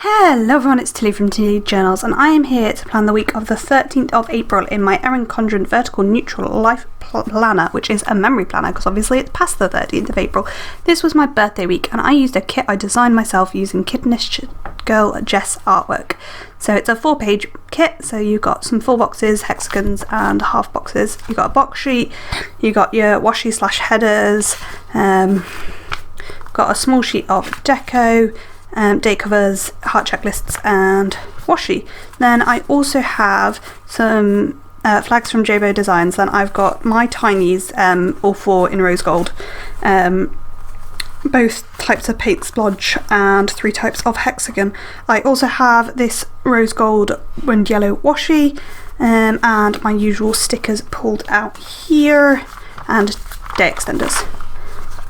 Hello everyone, it's Tilly from Tilly Journals, and I am here to plan the week of the 13th of April in my Erin Condren Vertical Neutral Life Planner, which is a memory planner because obviously it's past the 13th of April. This was my birthday week and I used a kit I designed myself using Kittenish Girl Jess artwork. So it's a 4-page kit, so you've got some full boxes, hexagons and half boxes. You've got a box sheet, you've got your washi slash headers, got a small sheet of deco, date covers, heart checklists and washi. Then I also have some flags from Jabo Designs. Then I've got my tinies, all 4 in rose gold, both types of paint splodge and 3 types of hexagon. I also have this rose gold and yellow washi, and my usual stickers pulled out here, and day extenders.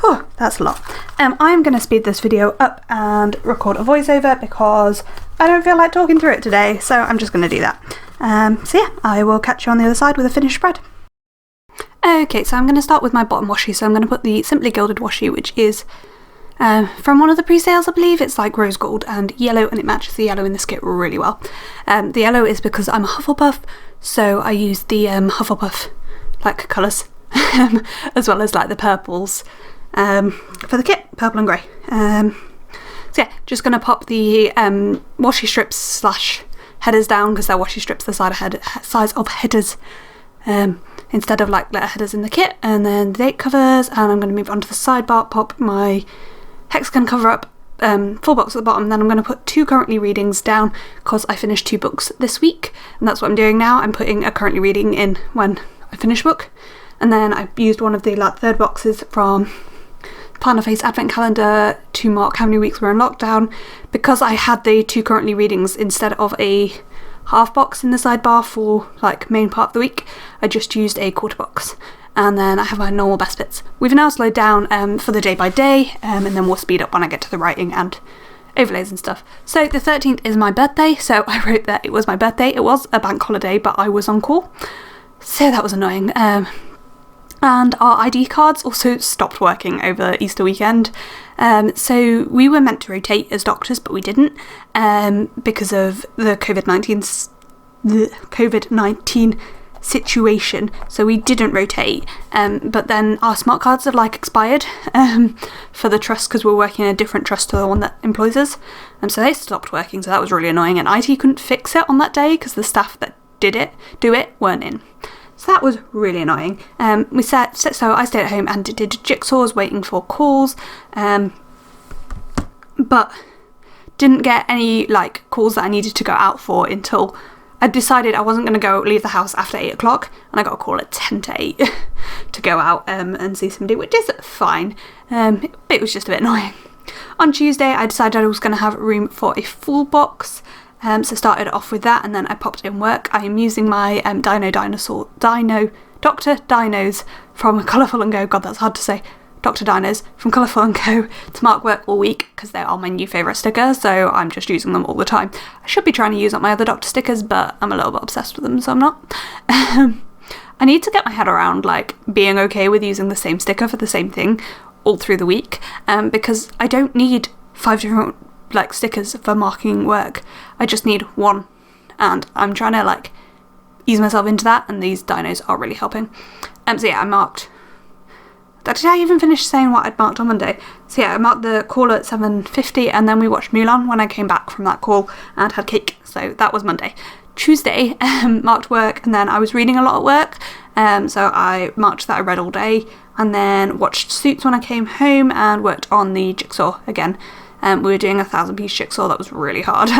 Oh, that's a lot. I'm going to speed this video up and record a voiceover because I don't feel like talking through it today, so I'm just going to do that. So yeah, I will catch you on the other side with a finished spread. Okay, so I'm going to start with my bottom washi. So I'm going to put the Simply Gilded washi, which is from one of the pre-sales, I believe. It's like rose gold and yellow, and it matches the yellow in this kit really well. The yellow is because I'm a Hufflepuff, so I use the Hufflepuff like colours as well as like the purples for the kit, purple and grey. So yeah, just going to pop the washi strips slash headers down because they're washi strips the size of headers instead of like letter headers in the kit, and then the date covers, and I'm going to move on to the sidebar, pop my hexagon cover up, full box at the bottom. Then I'm going to put 2 currently readings down because I finished 2 books this week, and that's what I'm doing now. I'm putting a currently reading in when I finish a book, and then I used one of the like 3rd boxes from Planner Face Advent Calendar to mark how many weeks we're in lockdown. Because I had the 2 currently readings instead of a half box in the sidebar for like main part of the week, I just used a quarter box, and then I have my normal best bits. We've now slowed down for the day by day, and then we'll speed up when I get to the writing and overlays and stuff. So the 13th is my birthday, so I wrote that it was my birthday. It was a bank holiday, but I was on call, so that was annoying. And our ID cards also stopped working over Easter weekend. So we were meant to rotate as doctors, but we didn't because of the COVID-19 situation. So we didn't rotate. But then our smart cards have like expired for the trust because we're working in a different trust to the one that employs us. So they stopped working. So that was really annoying. And IT couldn't fix it on that day because the staff that do it weren't in. So that was really annoying. So I stayed at home and did jigsaws waiting for calls, but didn't get any like calls that I needed to go out for until I decided I wasn't going to leave the house after 8 o'clock, and I got a call at 10 to 8 to go out and see somebody, which is fine. It was just a bit annoying. On Tuesday I decided I was going to have room for a full box. So started off with that, and then I popped in work. I am using my Dr. Dinos from Colourful & Go, God that's hard to say, Dr. Dinos from Colourful & Go to mark work all week because they are my new favourite stickers, so I'm just using them all the time. I should be trying to use up my other Doctor stickers, but I'm a little bit obsessed with them, so I'm not. I need to get my head around like being okay with using the same sticker for the same thing all through the week, because I don't need 5 different like stickers for marking work. I just need 1, and I'm trying to like ease myself into that, and these dinos are really helping. So yeah, I marked. Did I even finish saying what I'd marked on Monday? So yeah, I marked the call at 7:50, and then we watched Mulan when I came back from that call and had cake. So that was Monday. Tuesday, marked work, and then I was reading a lot at work. So I marked that I read all day, and then watched Suits when I came home and worked on the jigsaw again. We were doing a 1,000-piece jigsaw. That was really hard.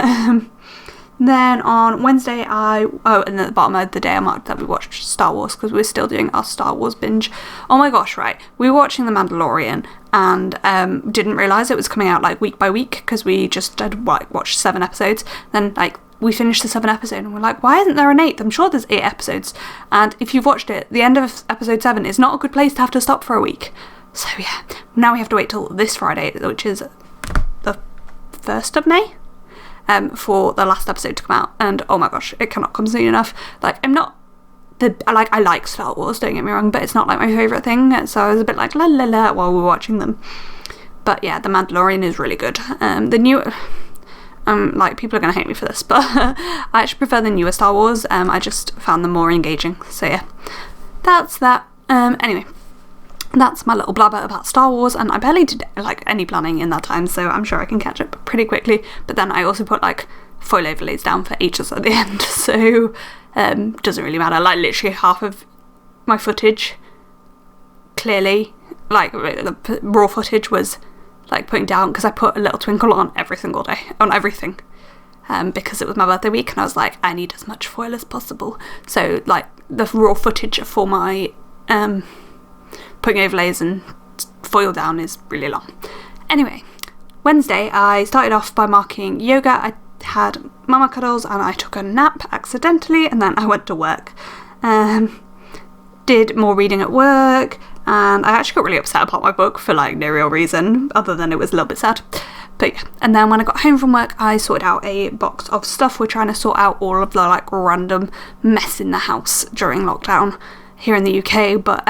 Then on Wednesday and at the bottom of the day I marked that we watched Star Wars because we were still doing our Star Wars binge. Oh my gosh, right. We were watching The Mandalorian and didn't realise it was coming out like week by week because we just had watched 7 episodes. Then like we finished the 7th episode and we're like, why isn't there an 8th? I'm sure there's 8 episodes. And if you've watched it, the end of episode 7 is not a good place to have to stop for a week. So yeah, now we have to wait till this Friday, which is the 1st of May, for the last episode to come out, and oh my gosh, it cannot come soon enough. Like, I like Star Wars, don't get me wrong, but it's not like my favourite thing, so I was a bit like la la la while we were watching them. But yeah, The Mandalorian is really good. like, people are going to hate me for this, but I actually prefer the newer Star Wars. I just found them more engaging. So yeah, that's that. Anyway, that's my little blabber about Star Wars, and I barely did like any planning in that time, so I'm sure I can catch up pretty quickly. But then I also put like foil overlays down for H's at the end, so doesn't really matter. Like, literally half of my footage, clearly, like the raw footage, was like putting down, because I put a little twinkle on every single day, on everything, because it was my birthday week, and I was like, I need as much foil as possible. So like the raw footage for my putting overlays and foil down is really long. Anyway, Wednesday I started off by marking yoga. I had mama cuddles and I took a nap accidentally, and then I went to work. Did more reading at work, and I actually got really upset about my book for like no real reason other than it was a little bit sad. But yeah, and then when I got home from work, I sorted out a box of stuff. We're trying to sort out all of the like random mess in the house during lockdown here in the UK, but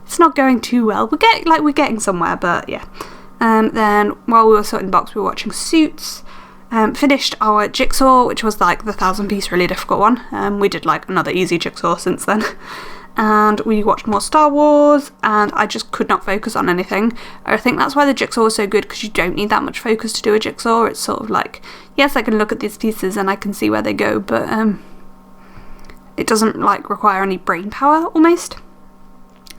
it's not going too well. We're getting somewhere, but yeah. Then while we were sorting the box, we were watching Suits. Finished our jigsaw, which was like the 1,000-piece really difficult one. We did like another easy jigsaw since then. And we watched more Star Wars, and I just could not focus on anything. I think that's why the jigsaw was so good, because you don't need that much focus to do a jigsaw. It's sort of like, yes, I can look at these pieces and I can see where they go, but it doesn't like require any brain power almost.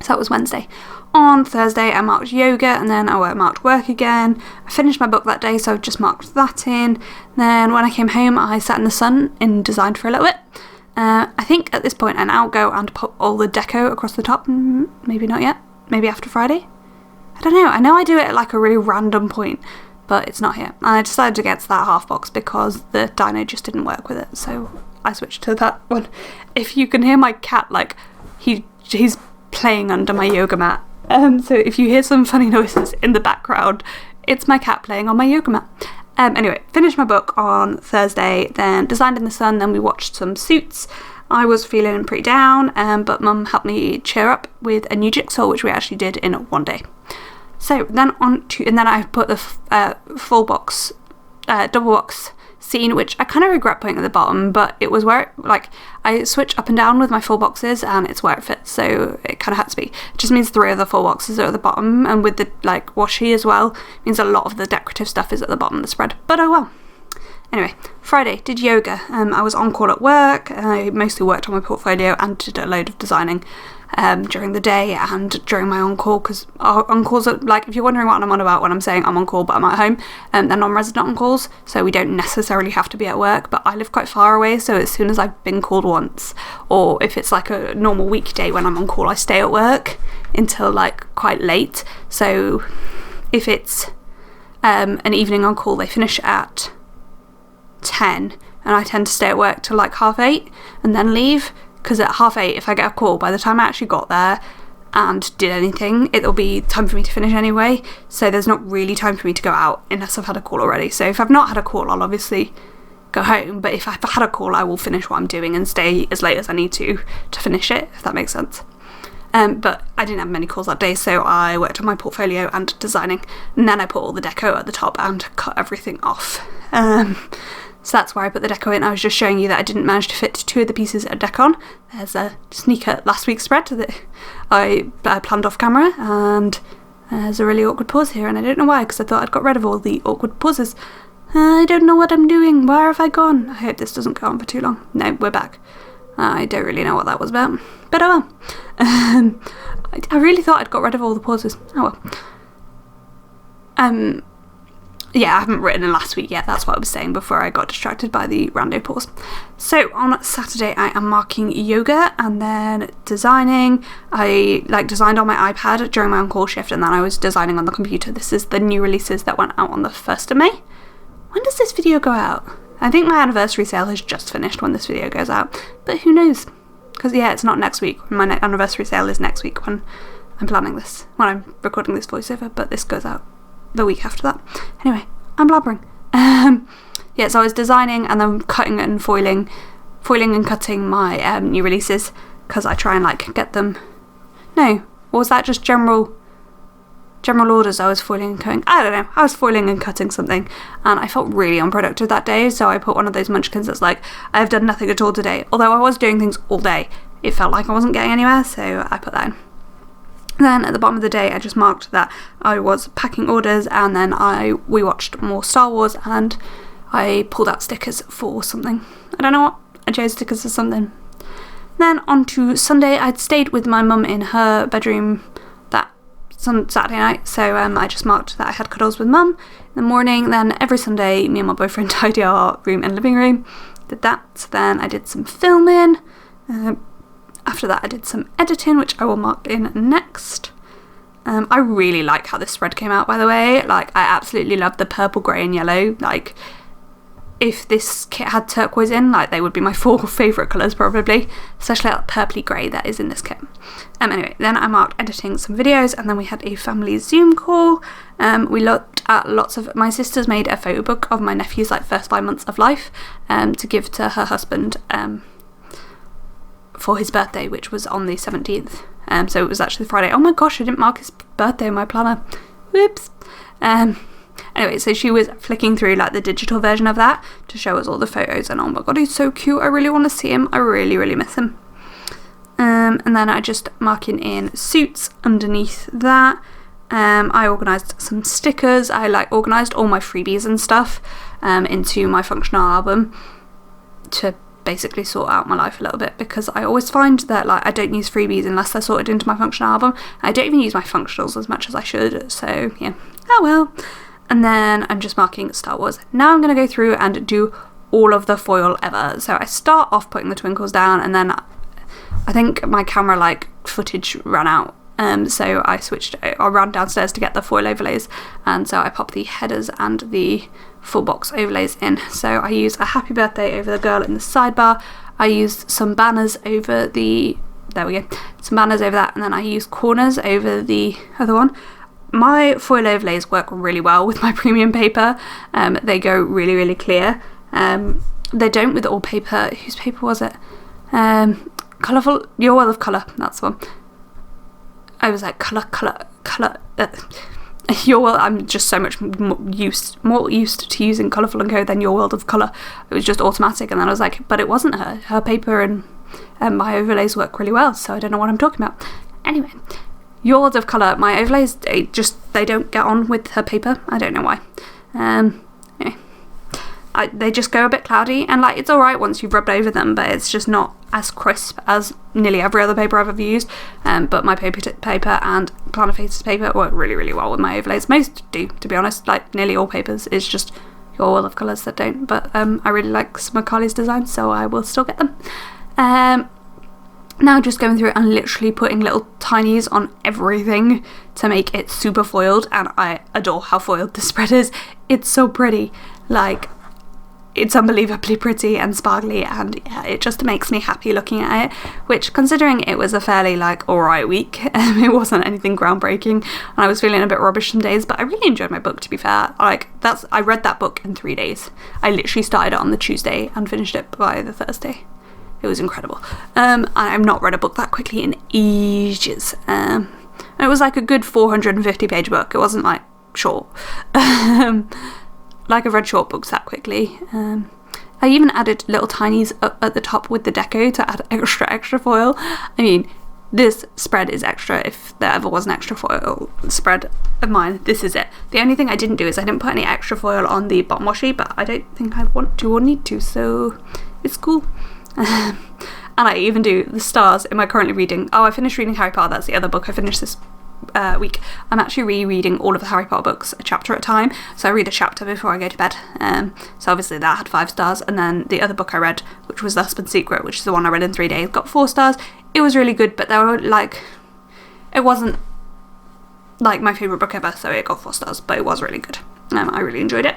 So that was Wednesday. On Thursday I marked yoga, and then I marked work again. I finished my book that day, so I've just marked that in. Then when I came home, I sat in the sun and designed for a little bit. I think at this point I now go and put all the deco across the top. Maybe not yet. Maybe after Friday. I don't know. I know I do it at like a really random point, but it's not here. I decided against that half box because the dino just didn't work with it, so I switched to that one. If you can hear my cat, like, he's playing under my yoga mat. So if you hear some funny noises in the background, it's my cat playing on my yoga mat. Anyway, finished my book on Thursday, then designed in the sun, then we watched some Suits. I was feeling pretty down, but Mum helped me cheer up with a new jigsaw, which we actually did in one day. So then and then I put the full box, double box scene, which I kind of regret putting at the bottom, but it was where it, like, I switch up and down with my full boxes and it's where it fits, so it kind of had to be. It just means 3 of the full boxes are at the bottom, and with the like washi as well, it means a lot of the decorative stuff is at the bottom of the spread, but oh well. Anyway, Friday, did yoga. I was on call at work. I mostly worked on my portfolio and did a load of designing during the day and during my on-call, because our on-calls are, like, if you're wondering what I'm on about when I'm saying I'm on call but I'm at home, they're non-resident on-calls, so we don't necessarily have to be at work, but I live quite far away, so as soon as I've been called once, or if it's like a normal weekday when I'm on call, I stay at work until like quite late. So if it's an evening on call, they finish at 10, and I tend to stay at work till like 8:30 and then leave, because at 8:30, if I get a call, by the time I actually got there and did anything, it'll be time for me to finish anyway, so there's not really time for me to go out unless I've had a call already. So if I've not had a call, I'll obviously go home, but if I've had a call, I will finish what I'm doing and stay as late as I need to finish it, if that makes sense. But I didn't have many calls that day, so I worked on my portfolio and designing, and then I put all the deco at the top and cut everything off. So that's where I put the deco in. I was just showing you that I didn't manage to fit 2 of the pieces of deco on. There's a sneaker last week's spread that I planned off camera, and there's a really awkward pause here, and I don't know why, because I thought I'd got rid of all the awkward pauses. I don't know what I'm doing. Where have I gone? I hope this doesn't go on for too long. No, we're back. I don't really know what that was about, but oh well. I really thought I'd got rid of all the pauses. Oh well. Yeah, I haven't written in last week yet, that's what I was saying before I got distracted by the rando pause. So on Saturday I am marking yoga and then designing. I designed on my iPad during my on-call shift, and then I was designing on the computer. This is the new releases that went out on the 1st of May. When does this video go out? I think my anniversary sale has just finished when this video goes out, but who knows? Because yeah, it's not next week. My anniversary sale is next week when I'm planning this, when I'm recording this voiceover, but this goes out the week after that. Anyway, I'm blabbering. Yeah, so I was designing and then cutting and foiling and cutting my new releases, because I try and like get them. No, or was that just general general orders I was foiling and cutting. I don't know, I was foiling and cutting something, and I felt really unproductive that day, so I put one of those munchkins that's like, I have done nothing at all today. Although I was doing things all day, it felt like I wasn't getting anywhere, so I put that in. Then at the bottom of the day, I just marked that I was packing orders, and then we watched more Star Wars, and I pulled out stickers for something. I don't know what, I chose stickers for something. Then on to Sunday, I'd stayed with my mum in her bedroom that Saturday night, so I just marked that I had cuddles with mum in the morning. Then every Sunday, me and my boyfriend tidy our room and living room, did that. Then I did some filming. After that, I did some editing, which I will mark in next. I really like how this spread came out, by the way. Like, I absolutely love the purple, grey and yellow. Like, if this kit had turquoise in, like, they would be my 4 favourite colours probably, especially that purpley grey that is in this kit. Anyway, then I marked editing some videos, and then we had a family Zoom call. We looked at lots of, my sister's made a photo book of my nephew's like first 5 months of life to give to her husband for his birthday, which was on the 17th. So it was actually Friday. Oh my gosh, I didn't mark his birthday in my planner. Whoops. Anyway, so she was flicking through like the digital version of that to show us all the photos, and oh my god, he's so cute. I really want to see him. I really, really miss him. And then I just marking in suits underneath that. I organised some stickers. I like organised all my freebies and stuff into my functional album to basically sort out my life a little bit, because I always find that like I don't use freebies unless they're sorted into my functional album. I don't even use my functionals as much as I should, so yeah, oh well. And then I'm just marking Star Wars. Now I'm going to go through and do all of the foil ever. So I start off putting the twinkles down, and then I think my camera like footage ran out, so I ran downstairs to get the foil overlays, and so I popped the headers and the full box overlays in. So I used a happy birthday over the girl in the sidebar. I used some banners over the, there we go, some banners over that, and then I used corners over the other one. My foil overlays work really well with my premium paper. They go really, really clear. They don't with all paper. Whose paper was it? Colourful, Your World of Colour, that's the one. I was like, colour. Your World, I'm just so much more used to using Colourful & Co than Your World of Colour. It was just automatic, and then I was like, but it wasn't her. Her paper and my overlays work really well, so I don't know what I'm talking about. Anyway, Your World of Colour, my overlays, they don't get on with her paper. I don't know why. Anyway, they just go a bit cloudy, and like it's alright once you've rubbed over them, but it's just not as crisp as nearly every other paper I've ever used. But my paper and Planner Faces paper work really, really well with my overlays. Most do, to be honest. Like nearly all papers. It's just Your World of Colours that don't. But I really like some of Carly's designs, so I will still get them. Now just going through and literally putting little tinies on everything to make it super foiled, and I adore how foiled this spread is. It's so pretty. Like, it's unbelievably pretty and sparkly, and yeah, it just makes me happy looking at it, which, considering it was a fairly like alright week, it wasn't anything groundbreaking, and I was feeling a bit rubbish some days, but I really enjoyed my book, to be fair. Like, I read that book in 3 days. I literally started it on the Tuesday and finished it by the Thursday. It was incredible. I've not read a book that quickly in ages. It was like a good 450 page book. It wasn't like short. Like I've read short books that quickly. I even added little tinies up at the top with the deco to add extra foil. I mean, this spread is extra. If there ever was an extra foil spread of mine, this is it. The only thing I didn't do is I didn't put any extra foil on the bottom washi, but I don't think I want to or need to, so it's cool. And I even do the stars in my currently reading. I finished reading Harry Potter. That's the other book I finished this week. I'm actually rereading all of the Harry Potter books a chapter at a time, so I read a chapter before I go to bed. So obviously that had 5 stars, and then the other book I read, which was The Husband's Secret, which is the one I read in 3 days, got 4 stars. It was really good, but there were like, it wasn't like my favourite book ever, so it got 4 stars, but it was really good. I really enjoyed it.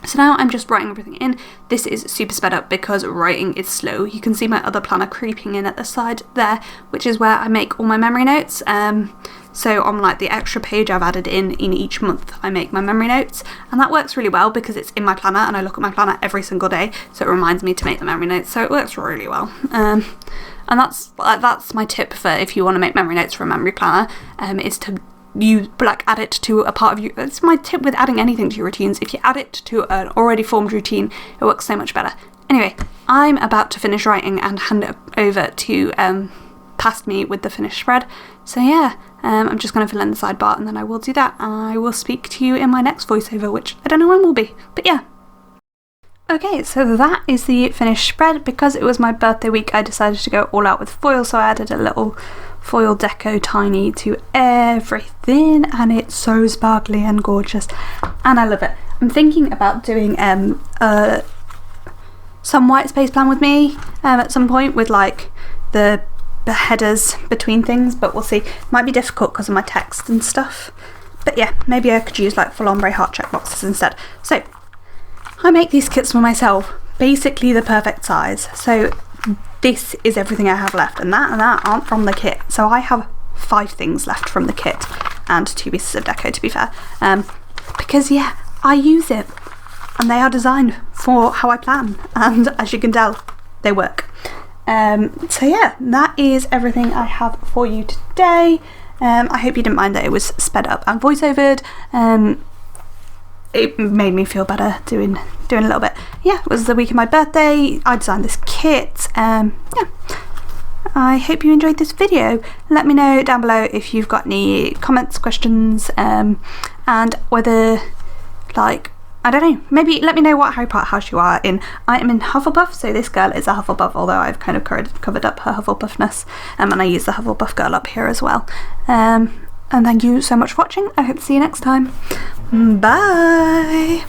So now I'm just writing everything in. This is super sped up because writing is slow. You can see my other planner creeping in at the side there, which is where I make all my memory notes. So on like the extra page I've added in each month, I make my memory notes, and that works really well because it's in my planner and I look at my planner every single day, so it reminds me to make the memory notes, so it works really well. And that's my tip for if you want to make memory notes for a memory planner, is to you like add it to a part of you. That's my tip with adding anything to your routines. If you add it to an already formed routine, it works so much better. Anyway, I'm about to finish writing and hand it over to past me with the finished spread. So yeah, I'm just going to fill in the sidebar and then I will do that. I will speak to you in my next voiceover, which I don't know when will be, but yeah. Okay, so that is the finished spread. Because it was my birthday week, I decided to go all out with foil, so I added a little foil deco tiny to everything, and it's so sparkly and gorgeous, and I love it. I'm thinking about doing some white space plan with me at some point with like the headers between things, but we'll see. Might be difficult because of my text and stuff, but yeah, maybe I could use like full ombre heart checkboxes instead. So I make these kits for myself, basically the perfect size. So this is everything I have left, and that aren't from the kit. So I have 5 things left from the kit and 2 pieces of deco, to be fair, because yeah, I use it and they are designed for how I plan, and as you can tell, they work. So yeah, that is everything I have for you today. I hope you didn't mind that it was sped up and voiceovered. It made me feel better doing a little bit. Yeah, it was the week of my birthday. I designed this kit. Yeah, I hope you enjoyed this video. Let me know down below if you've got any comments, questions, and whether, like, I don't know, maybe let me know what Harry Potter house you are in. I am in Hufflepuff, so this girl is a Hufflepuff, although I've kind of covered up her Hufflepuffness, and I use the Hufflepuff girl up here as well. And thank you so much for watching. I hope to see you next time. Bye!